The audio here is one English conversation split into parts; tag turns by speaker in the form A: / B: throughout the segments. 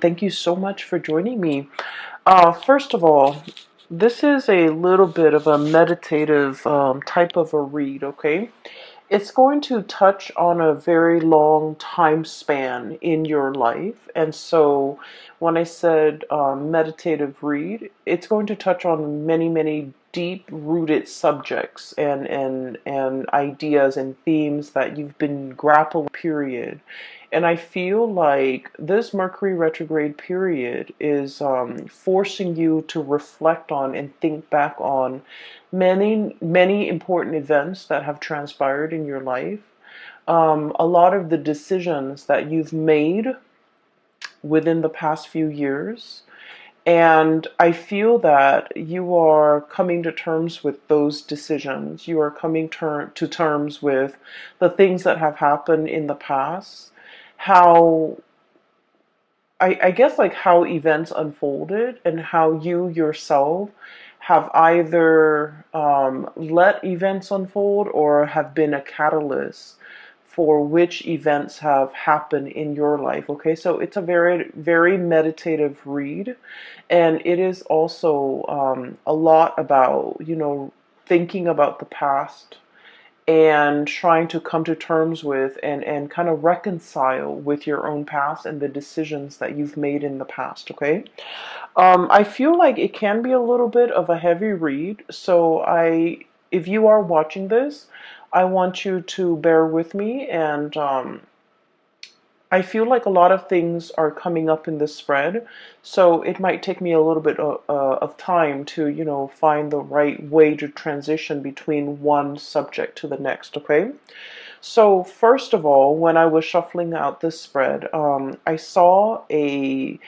A: Thank you so much for joining me. First of all, this is a little bit of a meditative type of a read, okay? It's going to touch on a very long time span in your life. And so when I said meditative read, it's going to touch on many, many deep rooted subjects and ideas and themes that you've been grappling period. And I feel like this Mercury retrograde period is forcing you to reflect on and think back on many, many important events that have transpired in your life. A lot of the decisions that you've made within the past few years. And I feel that you are coming to terms with those decisions. You are coming to terms with the things that have happened in the past, how I guess like how events unfolded and how you yourself have either let events unfold or have been a catalyst for which events have happened in your life. Okay, so it's a very, very meditative read, and it is also a lot about, thinking about the past and trying to come to terms with and kind of reconcile with your own past and the decisions that you've made in the past, okay? I feel like it can be a little bit of a heavy read, so if you are watching this, I want you to bear with me, and I feel like a lot of things are coming up in this spread, so it might take me a little bit of time to, find the right way to transition between one subject to the next, okay? So first of all, when I was shuffling out this spread, I saw a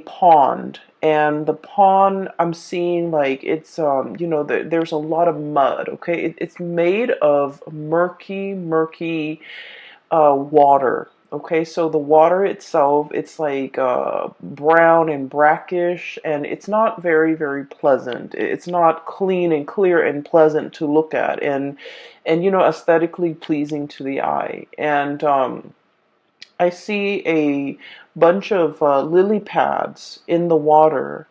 A: pond, and the pond I'm seeing like it's there's a lot of mud. Okay, it's made of murky water. Okay, so the water itself, it's like brown and brackish, and it's not very, very pleasant. It's not clean and clear and pleasant to look at, and aesthetically pleasing to the eye. And I see a bunch of lily pads in the water,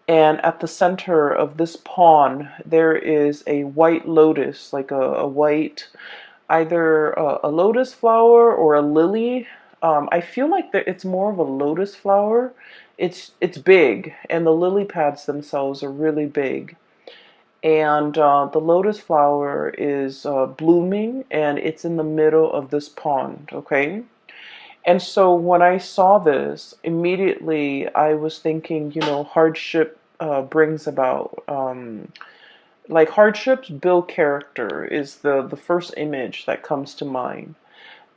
A: and at the center of this pond, there is a white lotus, like a white either a lotus flower or a lily. I feel like it's more of a lotus flower. It's big, and the lily pads themselves are really big. And the lotus flower is blooming, and it's in the middle of this pond. Okay, and so when I saw this, immediately I was thinking, hardship brings about. Like hardships build character is the first image that comes to mind.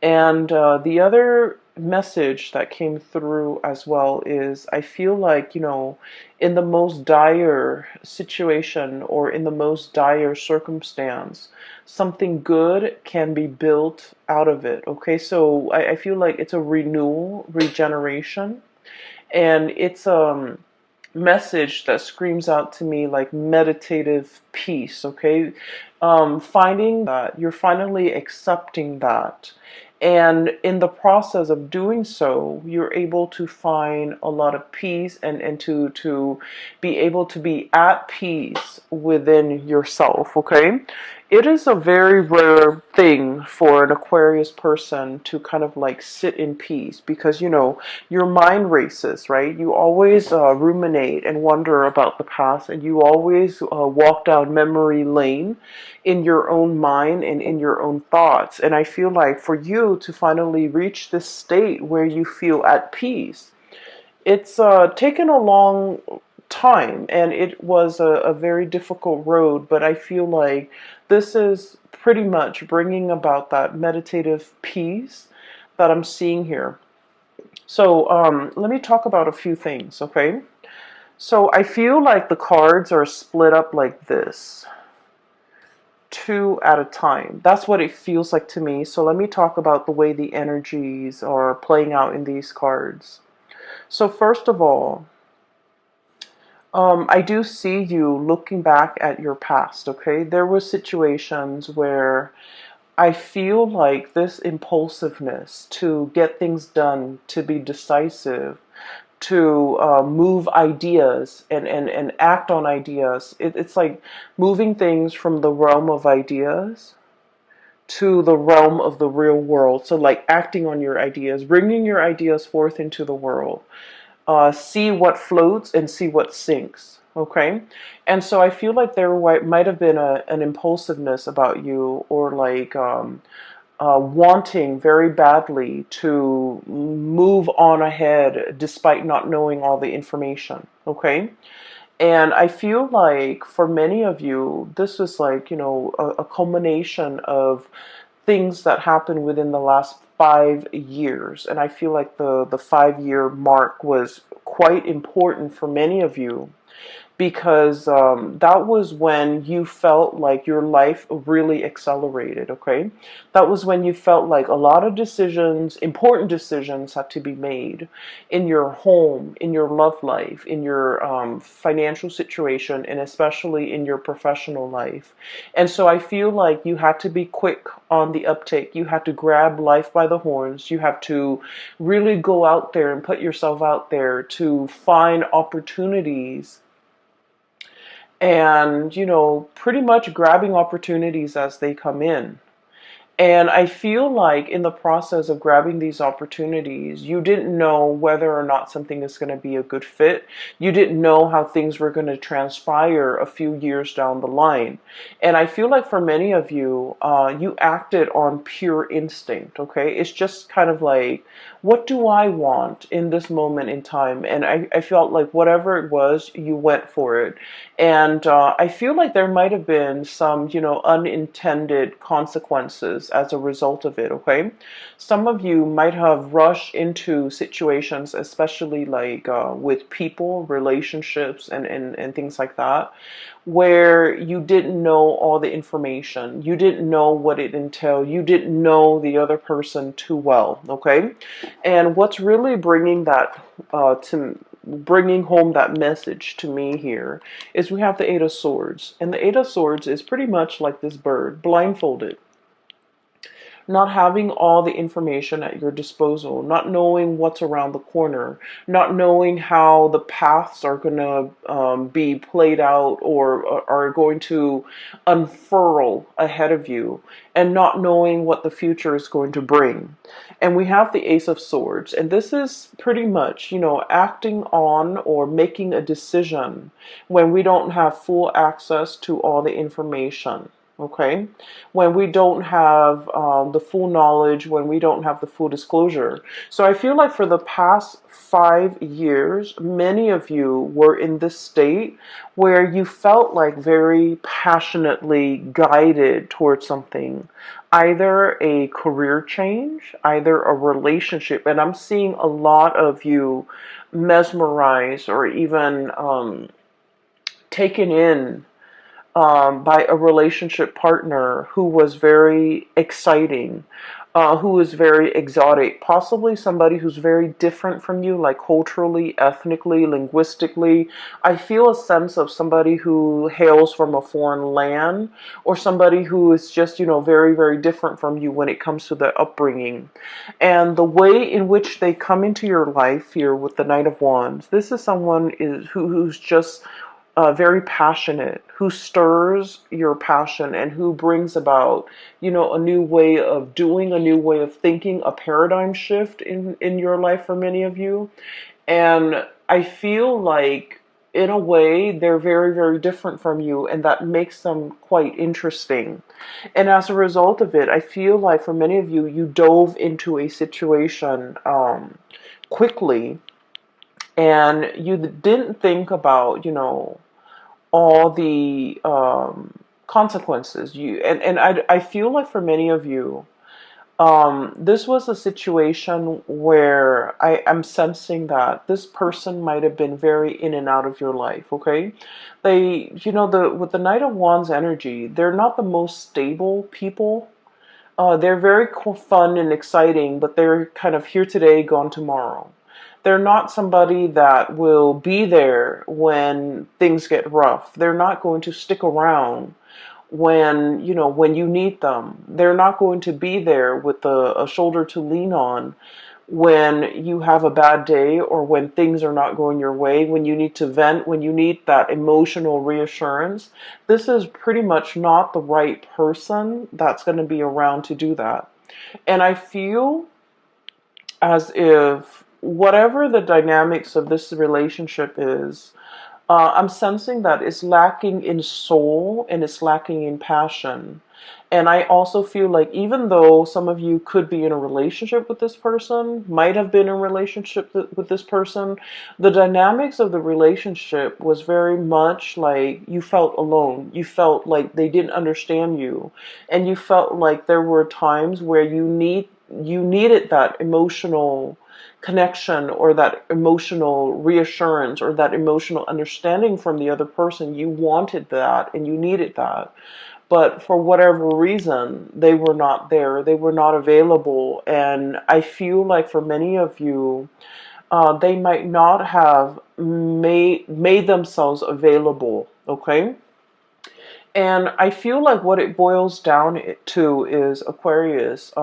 A: And the other message that came through as well is I feel like, in the most dire situation or in the most dire circumstance, something good can be built out of it. Okay, so I feel like it's a renewal, regeneration, and it's message that screams out to me like meditative peace. Okay, finding that you're finally accepting that, and in the process of doing so, you're able to find a lot of peace, and to be able to be at peace within yourself. Okay, it is a very rare thing for an Aquarius person to kind of like sit in peace, because your mind races, right? You always ruminate and wonder about the past, and you always walk down memory lane in your own mind and in your own thoughts. And I feel like for you to finally reach this state where you feel at peace, it's taken a long time, and it was a very difficult road, but I feel like this is pretty much bringing about that meditative peace that I'm seeing here. So let me talk about a few things, okay? So I feel like the cards are split up like this, two at a time. That's what it feels like to me. So let me talk about the way the energies are playing out in these cards. So first of all, I do see you looking back at your past, okay? There were situations where I feel like this impulsiveness to get things done, to be decisive, to move ideas and act on ideas. It's like moving things from the realm of ideas to the realm of the real world. So like acting on your ideas, bringing your ideas forth into the world. See what floats and see what sinks. Okay. And so I feel like there might have been an impulsiveness about you, or like wanting very badly to move on ahead despite not knowing all the information. Okay. And I feel like for many of you, this is like, a culmination of things that happened within the last 5 years. And I feel like the 5 year mark was quite important for many of you, because that was when you felt like your life really accelerated, okay? That was when you felt like a lot of decisions, important decisions, had to be made in your home, in your love life, in your financial situation, and especially in your professional life. And so I feel like you had to be quick on the uptake. You had to grab life by the horns. You have to really go out there and put yourself out there to find opportunities, and pretty much grabbing opportunities as they come in. And I feel like in the process of grabbing these opportunities, you didn't know whether or not something is going to be a good fit. You didn't know how things were going to transpire a few years down the line. And I feel like for many of you, you acted on pure instinct, okay? It's just kind of like, what do I want in this moment in time? And I felt like whatever it was, you went for it. And I feel like there might have been some, unintended consequences as a result of it, okay? Some of you might have rushed into situations, especially like with people, relationships, and things like that, where you didn't know all the information. You didn't know what it entailed. You didn't know the other person too well, okay? And what's really bringing that to bringing home that message to me here is we have the Eight of Swords. And the Eight of Swords is pretty much like this bird, blindfolded, not having all the information at your disposal, not knowing what's around the corner, not knowing how the paths are going to be played out, or are going to unfurl ahead of you, and not knowing what the future is going to bring. And we have the Ace of Swords, and this is pretty much, acting on or making a decision when we don't have full access to all the information. Okay, when we don't have the full knowledge, when we don't have the full disclosure. So I feel like for the past 5 years, many of you were in this state where you felt like very passionately guided towards something, either a career change, either a relationship. And I'm seeing a lot of you mesmerized, or even taken in by a relationship partner who was very exciting, who was very exotic, possibly somebody who's very different from you, like culturally, ethnically, linguistically. I feel a sense of somebody who hails from a foreign land, or somebody who is just, very, very different from you when it comes to their upbringing. And the way in which they come into your life here with the Knight of Wands, this is someone who's just very passionate, who stirs your passion, and who brings about, a new way of doing, a new way of thinking, a paradigm shift in your life for many of you. And I feel like, in a way, they're very, very different from you, and that makes them quite interesting. And as a result of it, I feel like for many of you, you dove into a situation quickly, and you didn't think about, all the consequences. I feel like for many of you, this was a situation where I'm sensing that this person might have been very in and out of your life. Okay, they, with the Knight of Wands energy, they're not the most stable people. They're very fun and exciting, but they're kind of here today, gone tomorrow. They're not somebody that will be there when things get rough. They're not going to stick around when you need them. They're not going to be there with a shoulder to lean on when you have a bad day or when things are not going your way, when you need to vent, when you need that emotional reassurance, this is pretty much not the right person that's going to be around to do that. And I feel as if whatever the dynamics of this relationship is, I'm sensing that it's lacking in soul and it's lacking in passion. And I also feel like even though some of you could be in a relationship with this person, might have been in a relationship with this person, the dynamics of the relationship was very much like you felt alone. You felt like they didn't understand you. And you felt like there were times where you needed that emotional connection or that emotional reassurance or that emotional understanding from the other person. You wanted that and you needed that. But for whatever reason, they were not there. They were not available. And I feel like for many of you, they might not have made themselves available. Okay. And I feel like what it boils down to is Aquarius.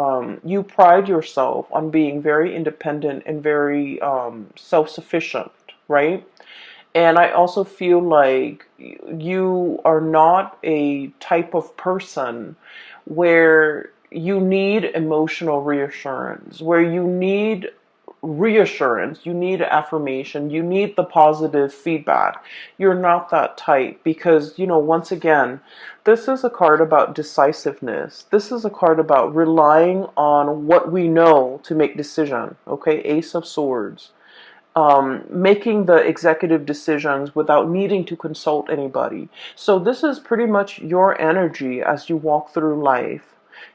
A: You pride yourself on being very independent and very self-sufficient, right? And I also feel like you are not a type of person where you need emotional reassurance, where you need reassurance, you need affirmation, you need the positive feedback. You're not that type because, once again, this is a card about decisiveness. This is a card about relying on what we know to make decision. Okay, Ace of Swords. Making the executive decisions without needing to consult anybody. So this is pretty much your energy as you walk through life.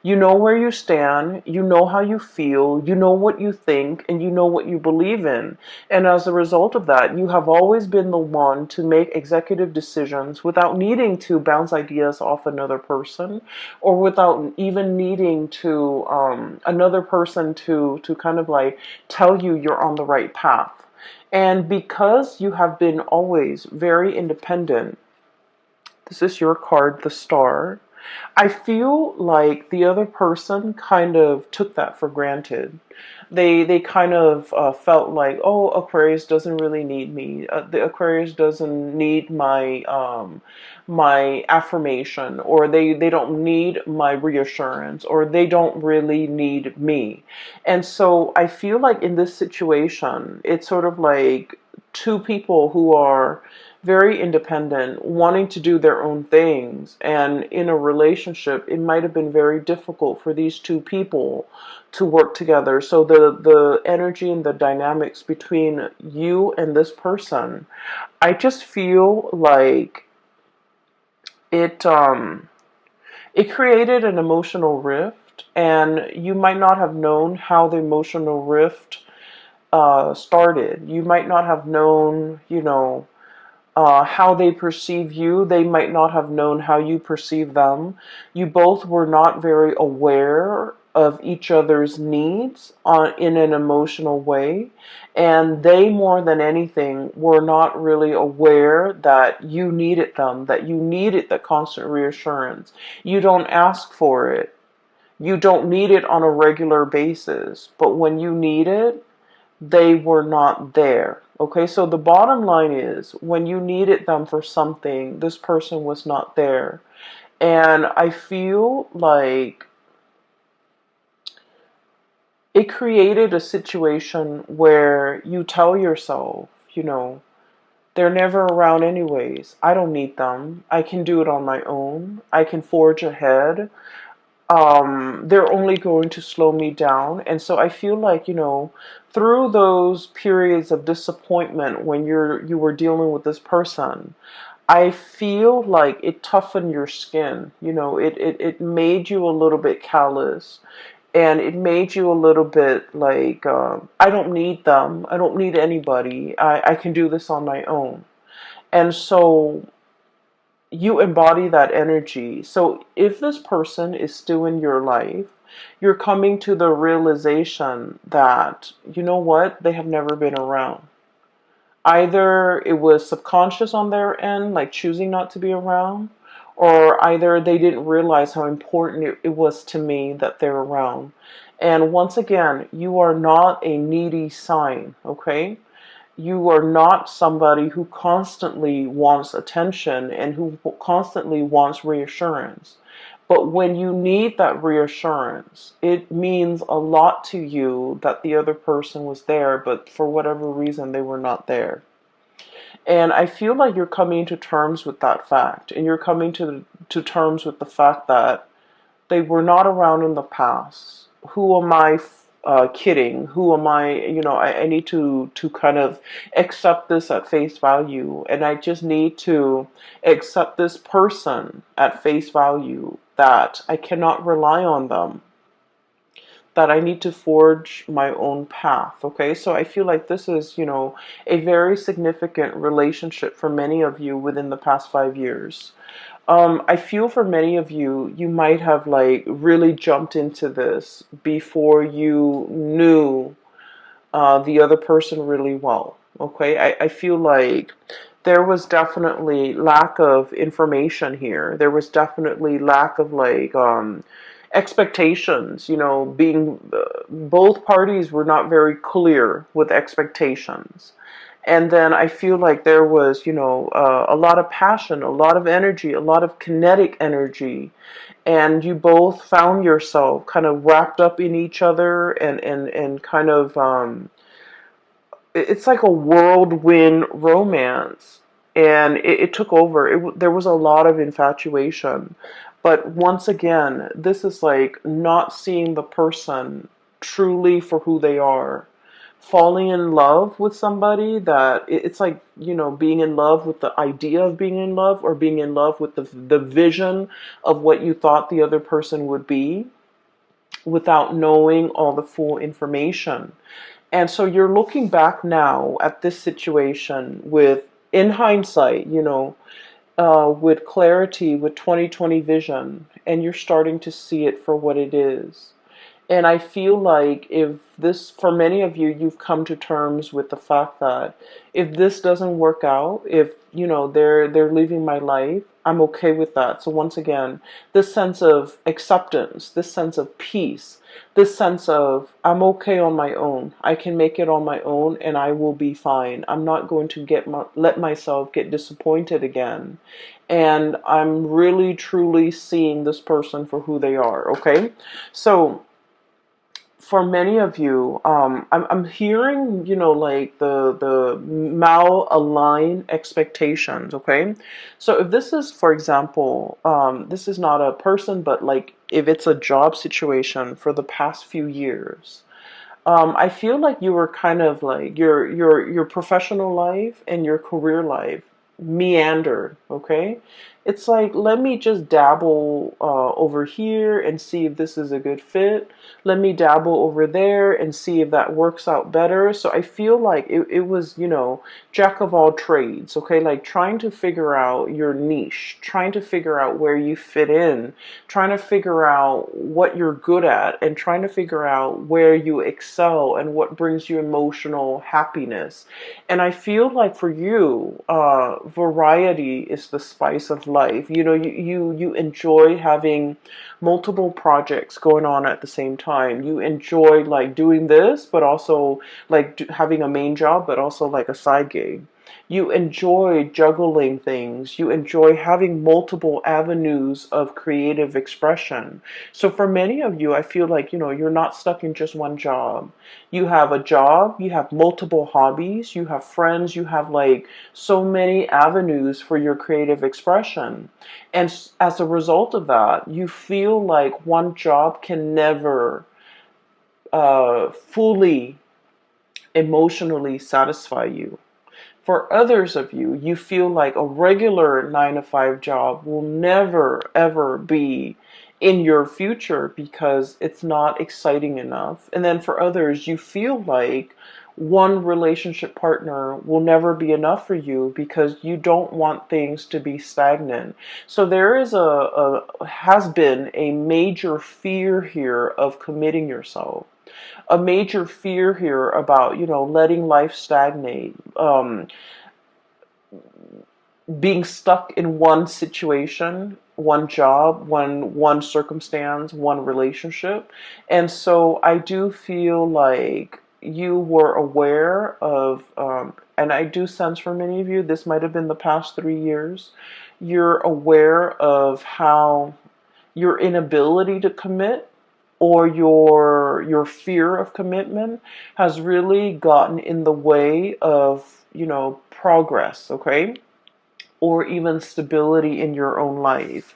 A: You know where you stand, you know how you feel, you know what you think, and you know what you believe in. And as a result of that, you have always been the one to make executive decisions without needing to bounce ideas off another person or without even needing to another person to kind of like tell you you're on the right path. And because you have been always very independent, this is your card, the Star. I feel like the other person kind of took that for granted. They kind of felt like, oh, Aquarius doesn't really need me. The Aquarius doesn't need my affirmation, or they don't need my reassurance, or they don't really need me. And so I feel like in this situation, it's sort of like two people who are very independent, wanting to do their own things. And in a relationship, it might have been very difficult for these two people to work together. So the energy and the dynamics between you and this person, I just feel like it created an emotional rift, and you might not have known how the emotional rift started. You might not have known, how they perceive you. They might not have known how you perceive them. You both were not very aware of each other's needs in an emotional way. And they, more than anything, were not really aware that you needed them, that you needed the constant reassurance. You don't ask for it. You don't need it on a regular basis. But when you need it, they were not there. Okay, so the bottom line is when you needed them for something, this person was not there. And I feel like it created a situation where you tell yourself, they're never around anyways. I don't need them. I can do it on my own. I can forge ahead. They're only going to slow me down. And so I feel like, through those periods of disappointment when you were dealing with this person, I feel like it toughened your skin. It made you a little bit callous, and it made you a little bit like, I don't need them. I don't need anybody. I can do this on my own. And so you embody that energy. So if this person is still in your life, you're coming to the realization that, you know what, they have never been around. Either it was subconscious on their end, like choosing not to be around, or either they didn't realize how important it was to me that they're around. And once again, you are not a needy sign, okay? You are not somebody who constantly wants attention and who constantly wants reassurance. But when you need that reassurance, it means a lot to you that the other person was there, but for whatever reason, they were not there. And I feel like you're coming to terms with that fact, and you're coming to terms with the fact that they were not around in the past. Who am I kidding? Who am I? I need to kind of accept this at face value, and I just need to accept this person at face value, that I cannot rely on them, that I need to forge my own path. Okay, so I feel like this is, a very significant relationship for many of you within the past 5 years. I feel for many of you, you might have like really jumped into this before you knew the other person really well. Okay, I feel like there was definitely lack of information here. There was definitely lack of like expectations. Being both parties were not very clear with expectations. And then I feel like there was, a lot of passion, a lot of energy, a lot of kinetic energy, and you both found yourself kind of wrapped up in each other, and kind of it's like a whirlwind romance, and it took over. There was a lot of infatuation, but once again, this is like not seeing the person truly for who they are, falling in love with somebody that it's like, being in love with the idea of being in love, or being in love with the vision of what you thought the other person would be, without knowing all the full information. And so you're looking back now at this situation with, in hindsight, with clarity, with 2020 vision, and you're starting to see it for what it is. And I feel like if this, for many of you, you've come to terms with the fact that if this doesn't work out, if, they're leaving my life, I'm okay with that. So once again, this sense of acceptance, this sense of peace, this sense of I'm okay on my own. I can make it on my own, and I will be fine. I'm not going to let myself get disappointed again. And I'm really truly seeing this person for who they are. Okay. So for many of you, I'm hearing, like the malaligned expectations. Okay, so if this is, for example, this is not a person, but like if it's a job situation for the past few years, I feel like you were kind of like your professional life and your career life meandered. Okay, it's like, let me just dabble over here and see if this is a good fit. Let me dabble over there and see if that works out better. So I feel like it was, jack of all trades. Okay, like trying to figure out your niche, trying to figure out where you fit in, trying to figure out what you're good at, and trying to figure out where you excel and what brings you emotional happiness. And I feel like for you, variety is the spice of life. You enjoy having multiple projects going on at the same time. You enjoy like doing this, but also like having a main job, but also like a side gig. You enjoy juggling things. You enjoy having multiple avenues of creative expression. So for many of you, I feel like, you're not stuck in just one job. You have a job, you have multiple hobbies, you have friends, you have like so many avenues for your creative expression. And as a result of that, you feel like one job can never fully emotionally satisfy you. For others of you, you feel like a regular 9 to 5 job will never ever be in your future because it's not exciting enough. And then for others, you feel like one relationship partner will never be enough for you because you don't want things to be stagnant. So there is has been a major fear here of committing yourself, a major fear here about, letting life stagnate. being stuck in one situation, one job, one circumstance, one relationship. And so I do feel like you were aware of, and I do sense for many of you, this might have been the past 3 years, you're aware of how your inability to commit or your fear of commitment has really gotten in the way of, progress, okay? Or even stability in your own life.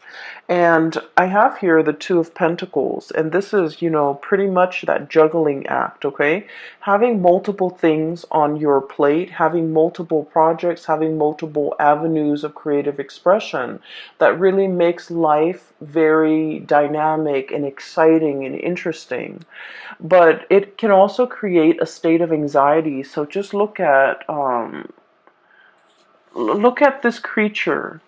A: And I have here the Two of Pentacles, and this is, pretty much that juggling act, okay? Having multiple things on your plate, having multiple projects, having multiple avenues of creative expression that really makes life very dynamic and exciting and interesting. But it can also create a state of anxiety. So just look at this creature.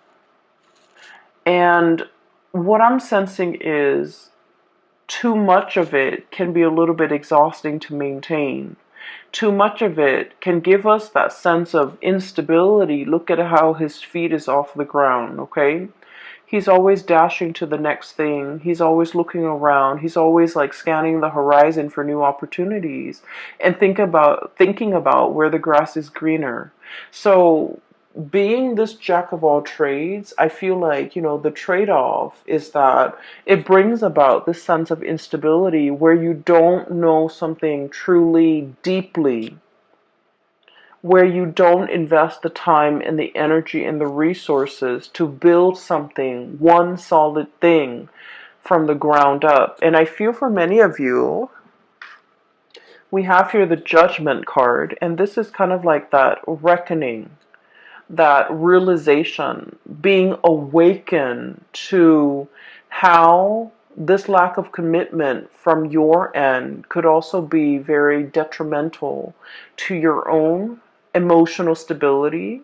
A: And what I'm sensing is too much of it can be a little bit exhausting to maintain. Too much of it can give us that sense of instability. Look at how his feet is off the ground, okay? He's always dashing to the next thing. He's always looking around. He's always like scanning the horizon for new opportunities and thinking about where the grass is greener. So being this jack of all trades, I feel like, the trade-off is that it brings about this sense of instability where you don't know something truly deeply, where you don't invest the time and the energy and the resources to build something, one solid thing from the ground up. And I feel for many of you, we have here the Judgment card, and this is kind of like that reckoning, that realization, being awakened to how this lack of commitment from your end could also be very detrimental to your own emotional stability,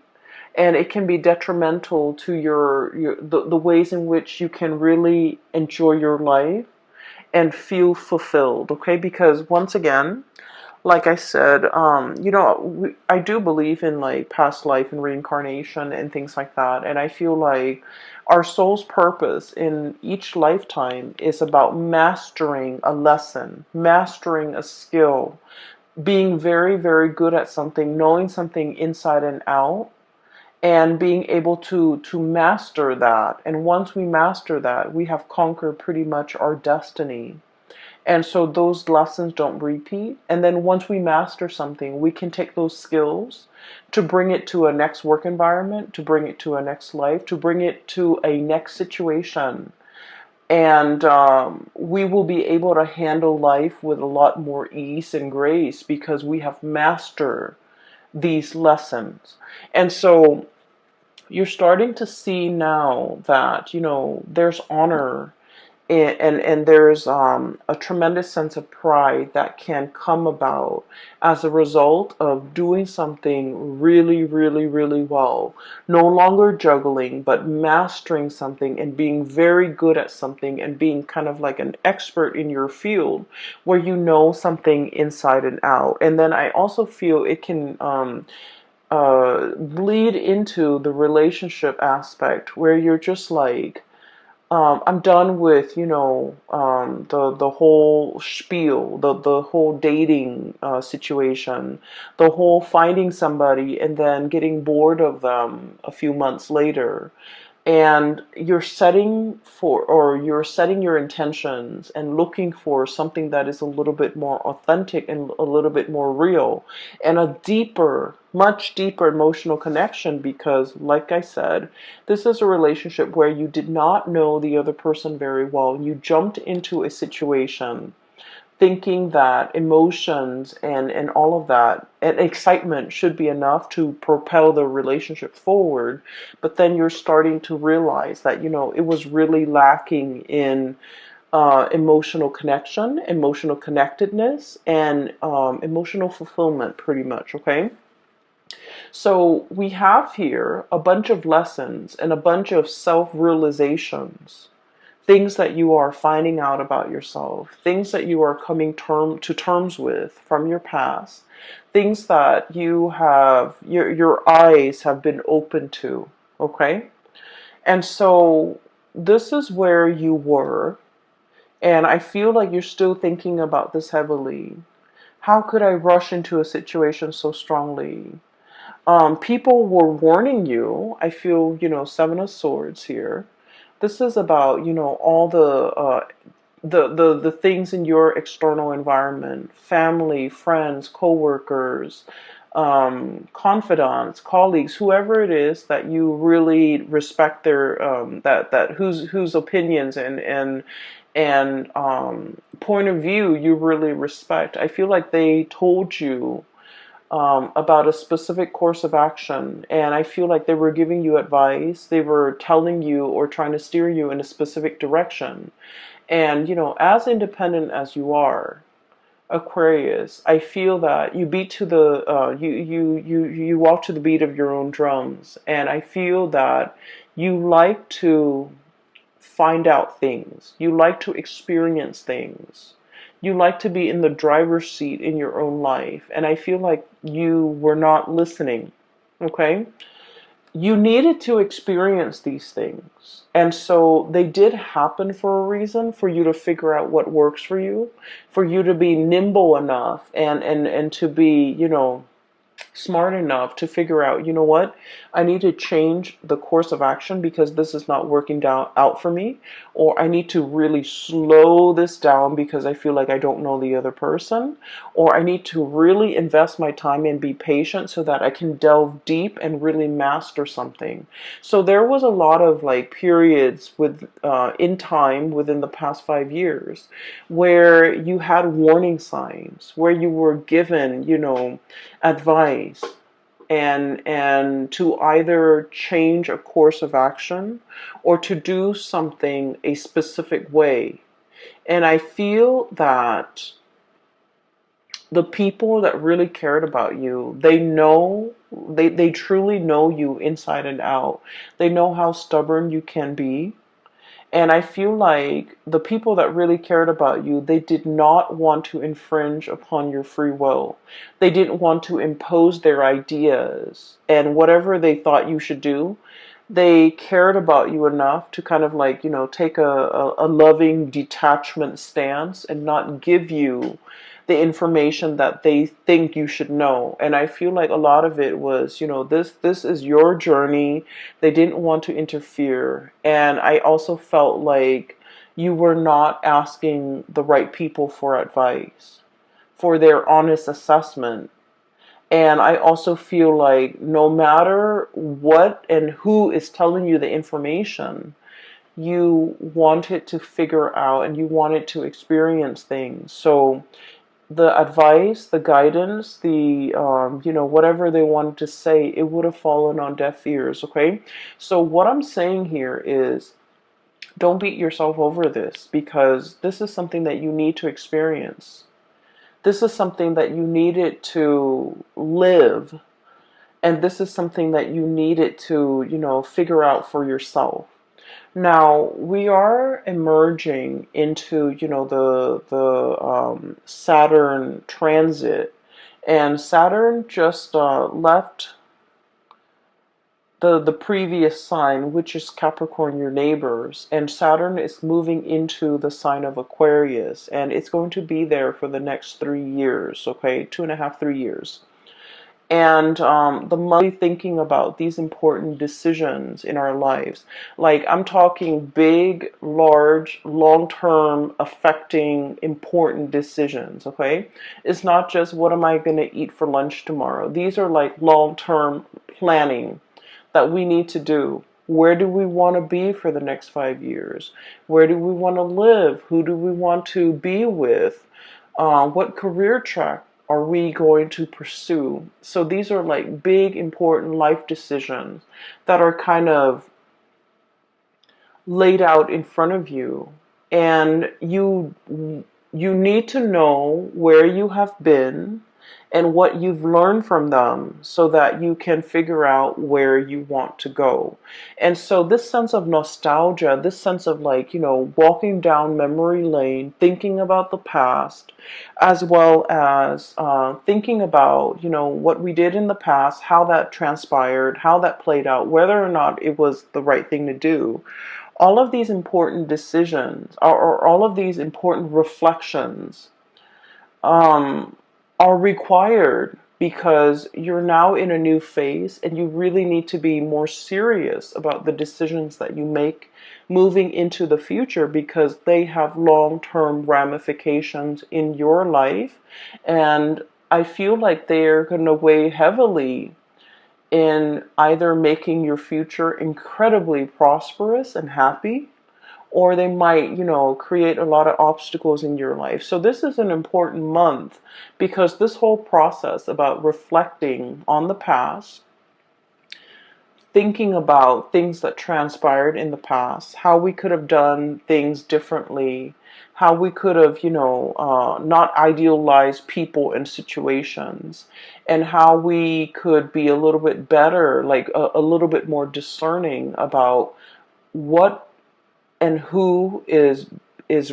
A: and it can be detrimental to the ways in which you can really enjoy your life and feel fulfilled, okay? Because once again, like I said, I do believe in like past life and reincarnation and things like that. And I feel like our soul's purpose in each lifetime is about mastering a lesson, mastering a skill, being very, very good at something, knowing something inside and out, and being able to master that. And once we master that, we have conquered pretty much our destiny. And so those lessons don't repeat. And then once we master something, we can take those skills to bring it to a next work environment, to bring it to a next life, to bring it to a next situation. And we will be able to handle life with a lot more ease and grace because we have mastered these lessons. And so you're starting to see now that, there's honor and there's a tremendous sense of pride that can come about as a result of doing something really, really, really well. No longer juggling, but mastering something and being very good at something and being kind of like an expert in your field where you know something inside and out. And then I also feel it can bleed into the relationship aspect where you're just like, I'm done with, the whole spiel, the whole dating situation, the whole finding somebody and then getting bored of them a few months later. And you're setting your intentions and looking for something that is a little bit more authentic and a little bit more real and a deeper, much deeper emotional connection because, like I said, this is a relationship where you did not know the other person very well. You jumped into a situation thinking that emotions and all of that and excitement should be enough to propel the relationship forward, but then you're starting to realize that it was really lacking in emotional connection, emotional connectedness, and emotional fulfillment, pretty much. Okay, so we have here a bunch of lessons and a bunch of self-realizations, things that you are finding out about yourself, things that you are coming to terms with from your past, things that your eyes have been open to, Okay? And so this is where you were. And I feel like you're still thinking about this heavily. How could I rush into a situation so strongly? People were warning you. I feel, Seven of Swords here. This is about, all the things in your external environment, family, friends, coworkers, confidants, colleagues, whoever it is that you really respect their that whose opinions and point of view you really respect. I feel like they told you about a specific course of action, and I feel like they were giving you advice. They were telling you or trying to steer you in a specific direction. And, as independent as you are, Aquarius, I feel that you beat to the you walk to the beat of your own drums, and I feel that you like to find out things. You like to experience things. You like to be in the driver's seat in your own life, and I feel like you were not listening. Okay? You needed to experience these things. And so they did happen for a reason, for you to figure out what works for you to be nimble enough and to be, smart enough to figure out, what, I need to change the course of action because this is not working out for me, or I need to really slow this down because I feel like I don't know the other person, or I need to really invest my time and be patient so that I can delve deep and really master something. So there was a lot of like periods with in time within the past 5 years where you had warning signs, where you were given, advice and to either change a course of action or to do something a specific way. And I feel that the people that really cared about you, they truly know you inside and out. They know how stubborn you can be. And I feel like the people that really cared about you, they did not want to infringe upon your free will. They didn't want to impose their ideas and whatever they thought you should do. They cared about you enough to kind of like, take a loving detachment stance and not give you the information that they think you should know. And I feel like a lot of it was, this is your journey. They didn't want to interfere. And I also felt like you were not asking the right people for advice, for their honest assessment. And I also feel like no matter what and who is telling you the information, you wanted to figure out and you wanted to experience things. So the advice, the guidance, the whatever they wanted to say, it would have fallen on deaf ears. Okay, so what I'm saying here is, don't beat yourself over this because this is something that you need to experience. This is something that you needed to live, and this is something that you needed to, figure out for yourself. Now we are emerging into, the Saturn transit, and Saturn just left the previous sign, which is Capricorn, your neighbors, and Saturn is moving into the sign of Aquarius, and it's going to be there for the next 3 years. Okay, 2.5, 3 years. And the monthly thinking about these important decisions in our lives. Like, I'm talking big, large, long-term, affecting, important decisions, okay? It's not just what am I going to eat for lunch tomorrow. These are like long-term planning that we need to do. Where do we want to be for the next 5 years? Where do we want to live? Who do we want to be with? What career track are we going to pursue? So these are like big, important life decisions that are kind of laid out in front of you. And you need to know where you have been and what you've learned from them so that you can figure out where you want to go. And so this sense of nostalgia, this sense of like, walking down memory lane, thinking about the past, as well as thinking about, what we did in the past, how that transpired, how that played out, whether or not it was the right thing to do. All of these important decisions, or all of these important reflections, um, are required because you're now in a new phase and you really need to be more serious about the decisions that you make moving into the future, because they have long-term ramifications in your life. And I feel like they're going to weigh heavily in either making your future incredibly prosperous and happy, or they might, create a lot of obstacles in your life. So this is an important month because this whole process about reflecting on the past, thinking about things that transpired in the past, how we could have done things differently, how we could have, not idealized people and situations, and how we could be a little bit better, like a little bit more discerning about what and who is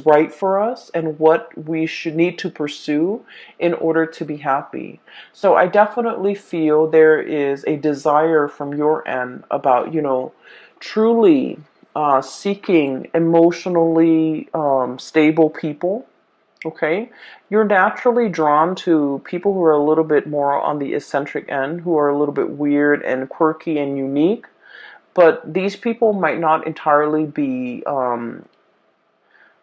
A: right for us and what we should need to pursue in order to be happy. So I definitely feel there is a desire from your end about, truly seeking emotionally stable people. Okay, you're naturally drawn to people who are a little bit more on the eccentric end, who are a little bit weird and quirky and unique. But these people might not entirely be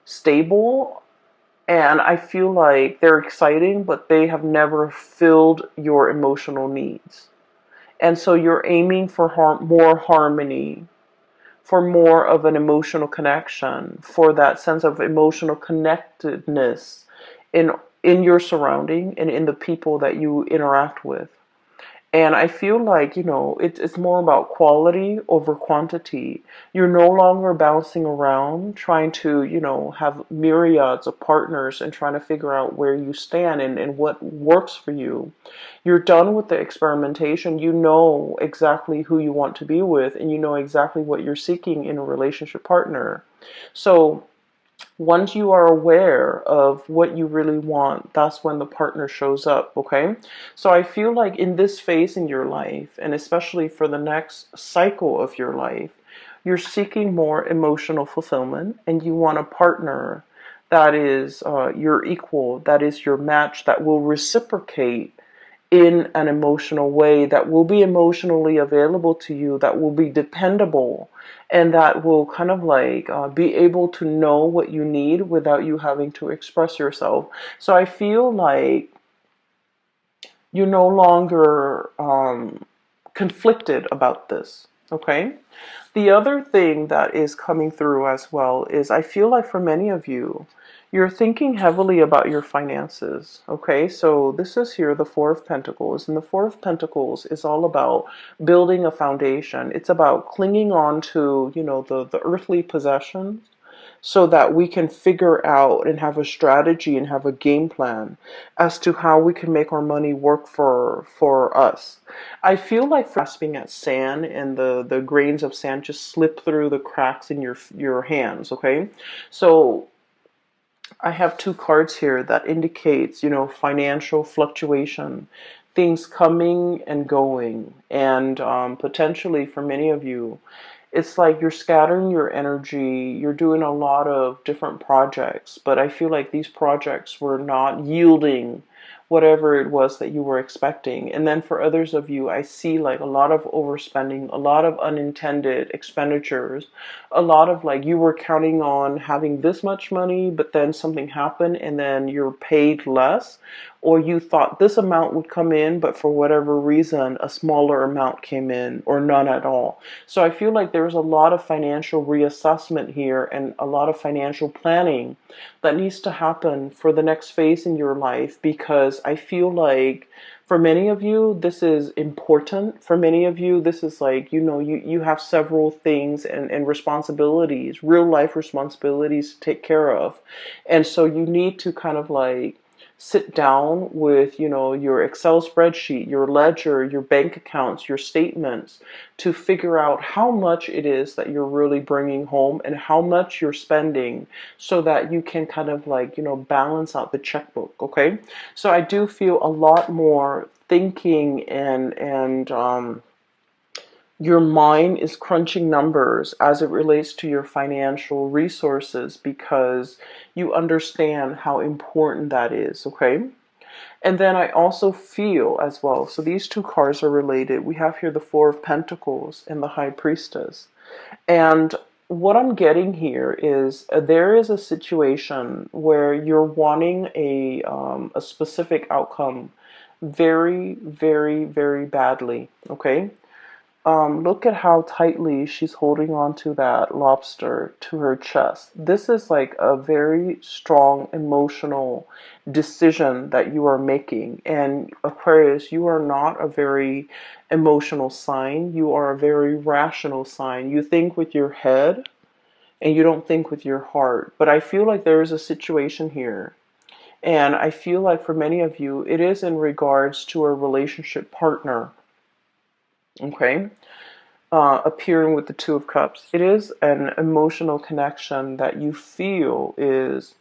A: stable, and I feel like they're exciting, but they have never filled your emotional needs. And so you're aiming for more harmony, for more of an emotional connection, for that sense of emotional connectedness in in your surrounding and in the people that you interact with. And I feel like, it's more about quality over quantity. You're no longer bouncing around trying to, have myriads of partners and trying to figure out where you stand and what works for you. You're done with the experimentation. You know exactly who you want to be with, and you know exactly what you're seeking in a relationship partner. So once you are aware of what you really want, that's when the partner shows up, okay? So I feel like in this phase in your life, and especially for the next cycle of your life, you're seeking more emotional fulfillment and you want a partner that is your equal, that is your match, that will reciprocate in an emotional way, that will be emotionally available to you, that will be dependable, and that will kind of like be able to know what you need without you having to express yourself. So I feel like you're no longer conflicted about this. Okay. The other thing that is coming through as well is I feel like for many of you, you're thinking heavily about your finances. Okay, so this is here the Four of Pentacles, and the Four of Pentacles is all about building a foundation. It's about clinging on to, the earthly possessions so that we can figure out and have a strategy and have a game plan as to how we can make our money work for us. I feel like grasping at sand and the grains of sand just slip through the cracks in your hands, okay? So I have two cards here that indicates, financial fluctuation, things coming and going, and potentially for many of you, it's like you're scattering your energy, you're doing a lot of different projects, but I feel like these projects were not yielding whatever it was that you were expecting. And then for others of you, I see like a lot of overspending, a lot of unintended expenditures, a lot of like you were counting on having this much money, but then something happened and then you're paid less, or you thought this amount would come in, but for whatever reason, a smaller amount came in or none at all. So I feel like there's a lot of financial reassessment here and a lot of financial planning that needs to happen for the next phase in your life, because I feel like for many of you, this is important. For many of you, this is like, you have several things and responsibilities, real life responsibilities to take care of. And so you need to kind of like sit down with, your Excel spreadsheet, your ledger, your bank accounts, your statements to figure out how much it is that you're really bringing home and how much you're spending so that you can kind of like, balance out the checkbook, okay? So I do feel a lot more thinking and your mind is crunching numbers as it relates to your financial resources because you understand how important that is, okay? And then I also feel as well, so these two cards are related. We have here the Four of Pentacles and the High Priestess. And what I'm getting here is there is a situation where you're wanting a specific outcome very, very, very badly, okay? Look at how tightly she's holding on to that lobster to her chest. This is like a very strong emotional decision that you are making. And Aquarius, you are not a very emotional sign. You are a very rational sign. You think with your head and you don't think with your heart. But I feel like there is a situation here. And I feel like for many of you, it is in regards to a relationship partner. Okay? Appearing with the Two of Cups. It is an emotional connection that you feel is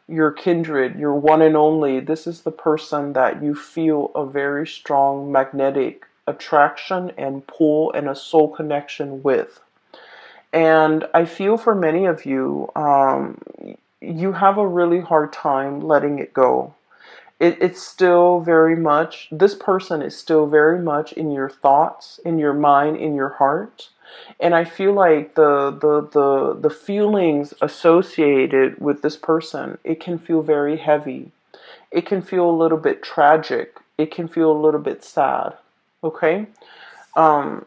A: your kindred, your one and only. This is the person that you feel a very strong magnetic attraction and pull and a soul connection with. And I feel for many of you, you have a really hard time letting it go. It's still very much, this person is still very much in your thoughts, in your mind, in your heart. And I feel like the feelings associated with this person, it can feel very heavy. It can feel a little bit tragic. It can feel a little bit sad. Okay? Um,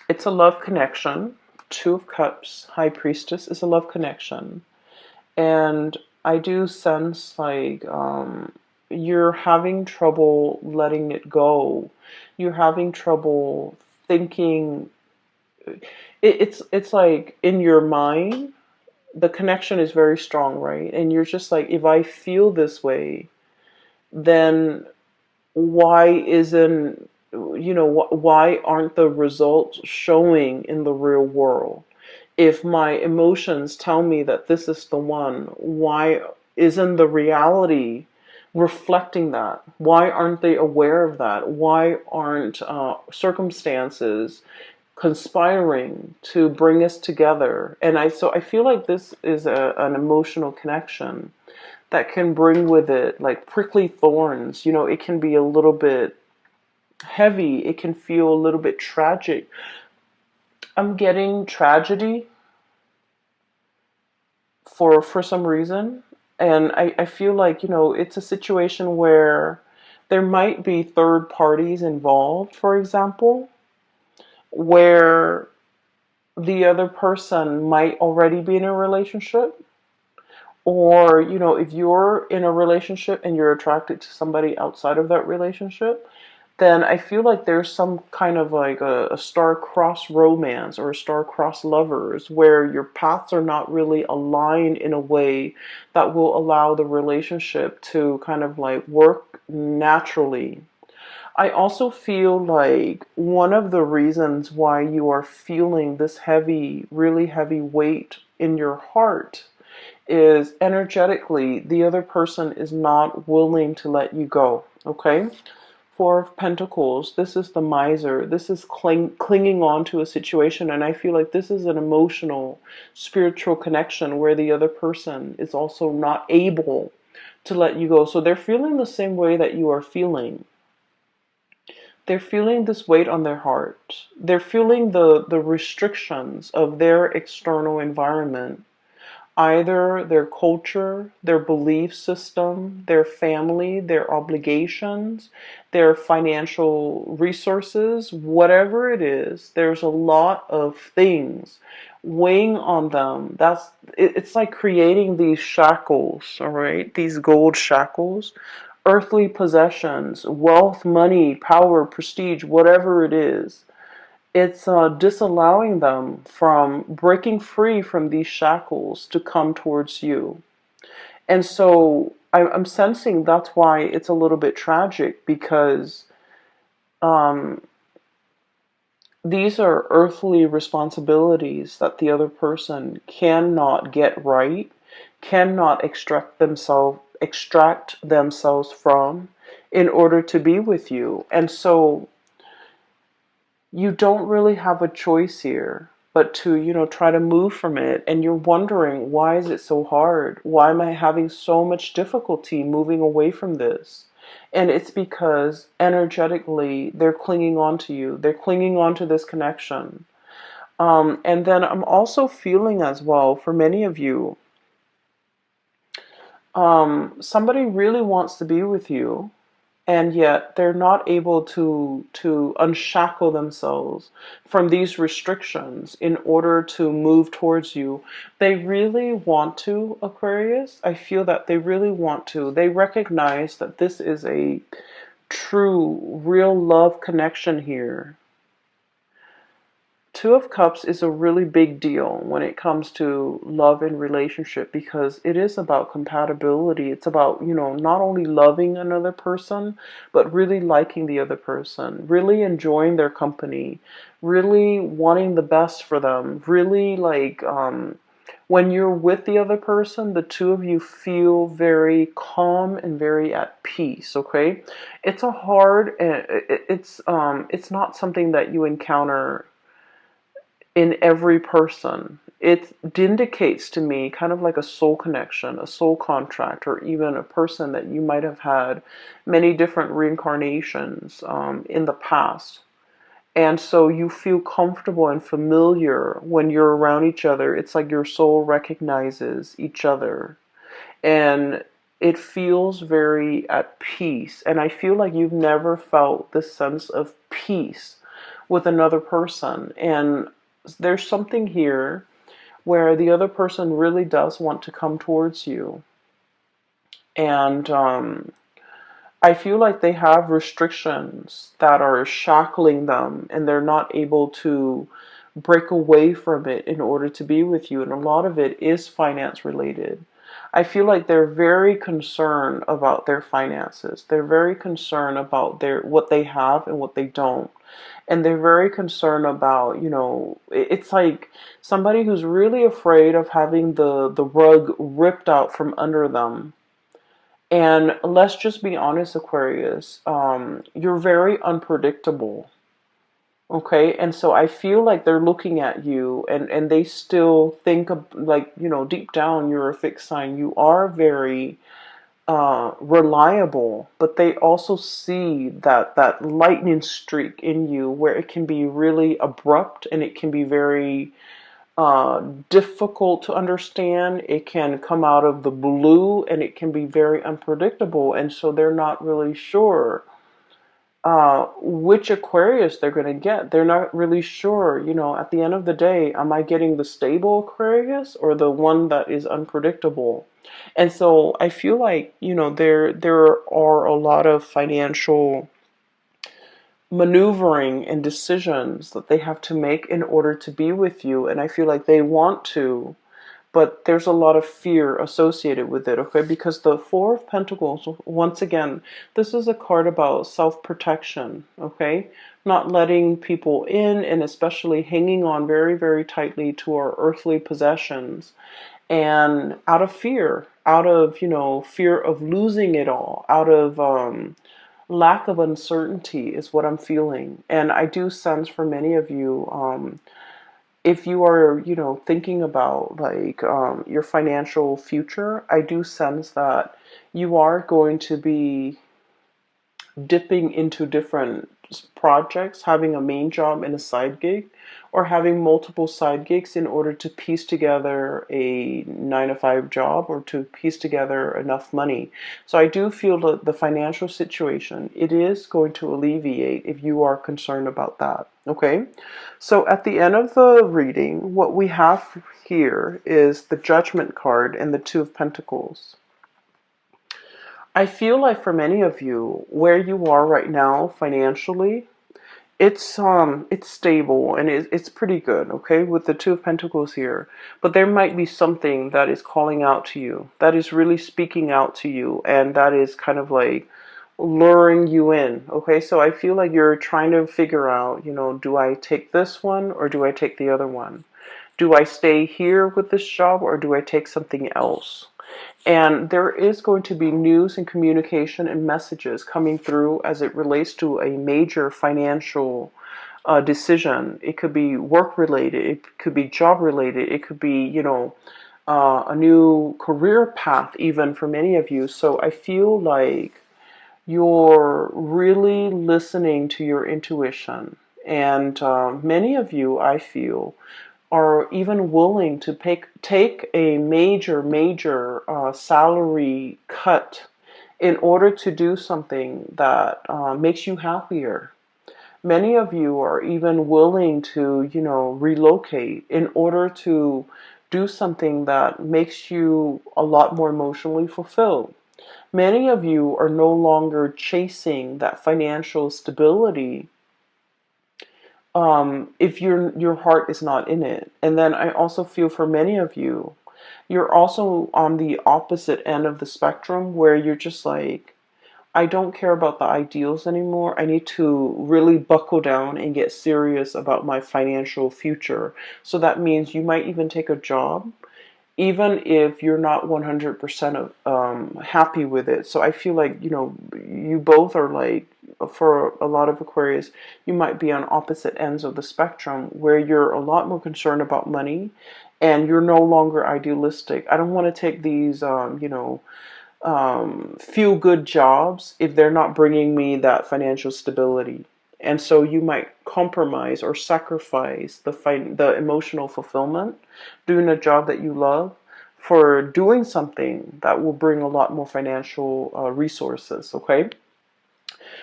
A: it's a love connection. Two of Cups, High Priestess is a love connection. And I do sense like you're having trouble letting it go. You're having trouble thinking. It's like in your mind, the connection is very strong, right? And you're just like, if I feel this way, then why isn't, why aren't the results showing in the real world? If my emotions tell me that this is the one, why isn't the reality reflecting that? Why aren't they aware of that? Why aren't circumstances conspiring to bring us together? And so I feel like this is an emotional connection that can bring with it like prickly thorns. It can be a little bit heavy. It can feel a little bit tragic. I'm getting tragedy for some reason. And I feel like, it's a situation where there might be third parties involved, for example, where the other person might already be in a relationship. Or, if you're in a relationship and you're attracted to somebody outside of that relationship, then I feel like there's some kind of like a star-crossed romance or a star-crossed lovers where your paths are not really aligned in a way that will allow the relationship to kind of like work naturally. I also feel like one of the reasons why you are feeling this heavy, really heavy weight in your heart is energetically the other person is not willing to let you go, okay? Four of Pentacles, this is the miser. This is clinging on to a situation, and I feel like this is an emotional, spiritual connection where the other person is also not able to let you go. So they're feeling the same way that you are feeling. They're feeling this weight on their heart. They're feeling the restrictions of their external environment. Either their culture, their belief system, their family, their obligations, their financial resources, whatever it is, there's a lot of things weighing on them. It's like creating these shackles, all right? These gold shackles, earthly possessions, wealth, money, power, prestige, whatever it is. It's disallowing them from breaking free from these shackles to come towards you. And so I'm sensing that's why it's a little bit tragic, because um, these are earthly responsibilities that the other person cannot get right, cannot extract themselves from in order to be with you. And so you don't really have a choice here but to, try to move from it. And you're wondering, why is it so hard? Why am I having so much difficulty moving away from this? And it's because energetically they're clinging on to you. They're clinging on to this connection. And then I'm also feeling as well, for many of you, somebody really wants to be with you, and yet they're not able to unshackle themselves from these restrictions in order to move towards you. They really want to, Aquarius. I feel that they really want to. They recognize that this is a true, real love connection here. Two of Cups is a really big deal when it comes to love and relationship, because it is about compatibility. It's about, not only loving another person, but really liking the other person, really enjoying their company, really wanting the best for them, really like, when you're with the other person, the two of you feel very calm and very at peace, okay? It's a hard, it's not something that you encounter in every person. It indicates to me kind of like a soul connection, a soul contract, or even a person that you might have had many different reincarnations in the past. And so you feel comfortable and familiar when you're around each other. It's like your soul recognizes each other. And it feels very at peace. And I feel like you've never felt this sense of peace with another person. And there's something here where the other person really does want to come towards you. And I feel like they have restrictions that are shackling them, and they're not able to break away from it in order to be with you. And a lot of it is finance related. I feel like they're very concerned about their finances. They're very concerned about what they have and what they don't. And they're very concerned about, it's like somebody who's really afraid of having the rug ripped out from under them. And let's just be honest, Aquarius, you're very unpredictable. Okay, and so I feel like they're looking at you, and they still think of, like, deep down you're a fixed sign. You are very reliable, but they also see that lightning streak in you where it can be really abrupt, and it can be very difficult to understand. It can come out of the blue, and it can be very unpredictable, and so they're not really sure which Aquarius they're going to get. They're not really sure, at the end of the day, am I getting the stable Aquarius or the one that is unpredictable? And so I feel like, there are a lot of financial maneuvering and decisions that they have to make in order to be with you. And I feel like they want to, but there's a lot of fear associated with it, okay? Because the Four of Pentacles, once again, this is a card about self-protection, okay? Not letting people in, and especially hanging on very, very tightly to our earthly possessions. And out of fear, fear of losing it all, out of lack of uncertainty is what I'm feeling. And I do sense for many of you, if you are, thinking about like your financial future, I do sense that you are going to be dipping into different projects, having a main job and a side gig, or having multiple side gigs in order to piece together a 9 to 5 job, or to piece together enough money. So I do feel that the financial situation, it is going to alleviate if you are concerned about that. Okay, so at the end of the reading, what we have here is the Judgment card and the Two of Pentacles. I feel like for many of you, where you are right now financially, It's stable and it's pretty good, okay, with the Two of Pentacles here. But there might be something that is calling out to you, that is really speaking out to you, and that is kind of like luring you in. Okay, so I feel like you're trying to figure out, do I take this one or do I take the other one? Do I stay here with this job or do I take something else? And there is going to be news and communication and messages coming through as it relates to a major financial decision. It could be work related, it could be job related, it could be, a new career path, even for many of you. So I feel like you're really listening to your intuition. And many of you, I feel, are even willing to take a major salary cut in order to do something that makes you happier. Many of you are even willing to, relocate in order to do something that makes you a lot more emotionally fulfilled. Many of you are no longer chasing that financial stability if your heart is not in it. And then I also feel for many of you, you're also on the opposite end of the spectrum where you're just like, I don't care about the ideals anymore. I need to really buckle down and get serious about my financial future. So that means you might even take a job even if you're not 100% happy with it. So I feel like, you both are like, for a lot of Aquarius, you might be on opposite ends of the spectrum where you're a lot more concerned about money and you're no longer idealistic. I don't want to take these, feel good jobs if they're not bringing me that financial stability. And so you might compromise or sacrifice the emotional fulfillment doing a job that you love for doing something that will bring a lot more financial resources, okay?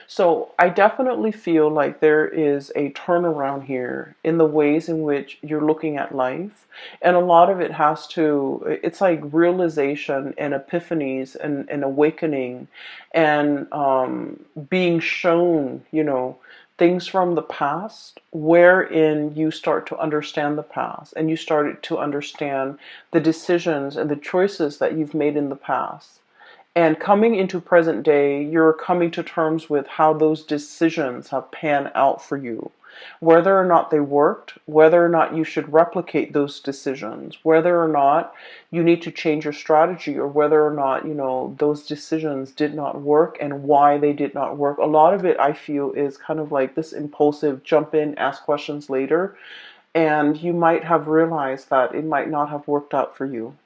A: So I definitely feel like there is a turnaround here in the ways in which you're looking at life. And a lot of it it's like realization and epiphanies and awakening and being shown, things from the past wherein you start to understand the past and you started to understand the decisions and the choices that you've made in the past. And coming into present day, you're coming to terms with how those decisions have panned out for you. Whether or not they worked, whether or not you should replicate those decisions, whether or not you need to change your strategy, or whether or not, those decisions did not work and why they did not work. A lot of it, I feel, is kind of like this impulsive jump in, ask questions later. And you might have realized that it might not have worked out for you.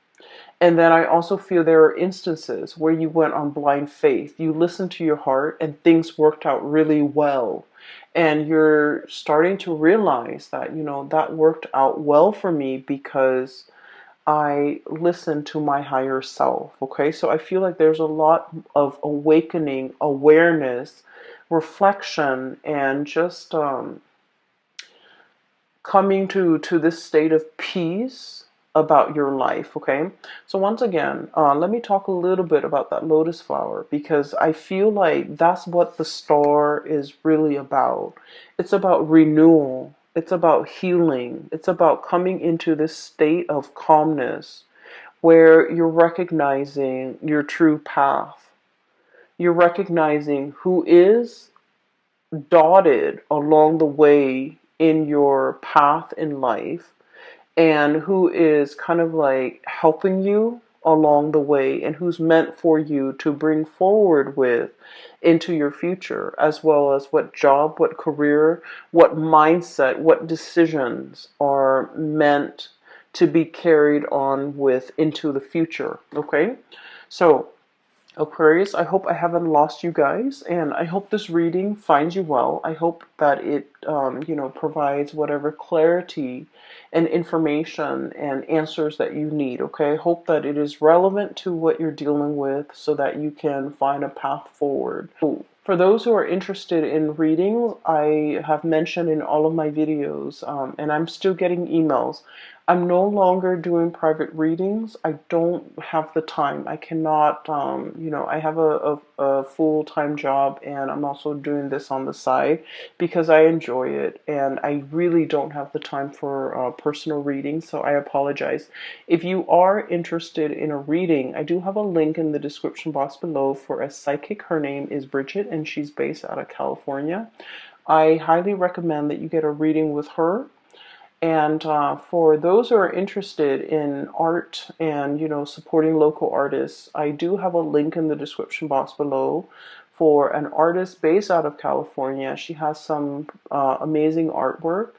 A: And then I also feel there are instances where you went on blind faith. You listened to your heart and things worked out really well. And you're starting to realize that, that worked out well for me because I listened to my higher self. Okay, so I feel like there's a lot of awakening, awareness, reflection, and just coming to this state of peace about your life. Okay, so once again, let me talk a little bit about that lotus flower, because I feel like that's what the star is really about. It's about renewal, it's about healing, it's about coming into this state of calmness where you're recognizing your true path. You're recognizing who is dotted along the way in your path in life and who is kind of like helping you along the way and who's meant for you to bring forward with into your future, as well as what job, what career, what mindset, what decisions are meant to be carried on with into the future. Okay, so Aquarius, I hope I haven't lost you guys, and I hope this reading finds you well. I hope that it, provides whatever clarity and information and answers that you need, okay? I hope that it is relevant to what you're dealing with so that you can find a path forward. For those who are interested in readings, I have mentioned in all of my videos, and I'm still getting emails. I'm no longer doing private readings. I don't have the time. I cannot, I have a full-time job, and I'm also doing this on the side because I enjoy it, and I really don't have the time for personal readings, so I apologize. If you are interested in a reading, I do have a link in the description box below for a psychic. Her name is Bridget, and she's based out of California. I highly recommend that you get a reading with her. And for those who are interested in art and supporting local artists, I do have a link in the description box below for an artist based out of California. She has some amazing artwork.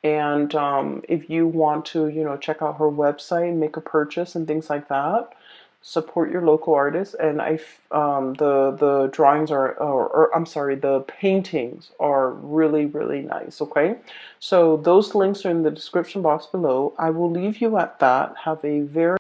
A: And if you want to, check out her website, make a purchase and things like that, support your local artists. And the drawings or I'm sorry, the paintings are really, really nice. Okay, so those links are in the description box below. I will leave you at that. Have a very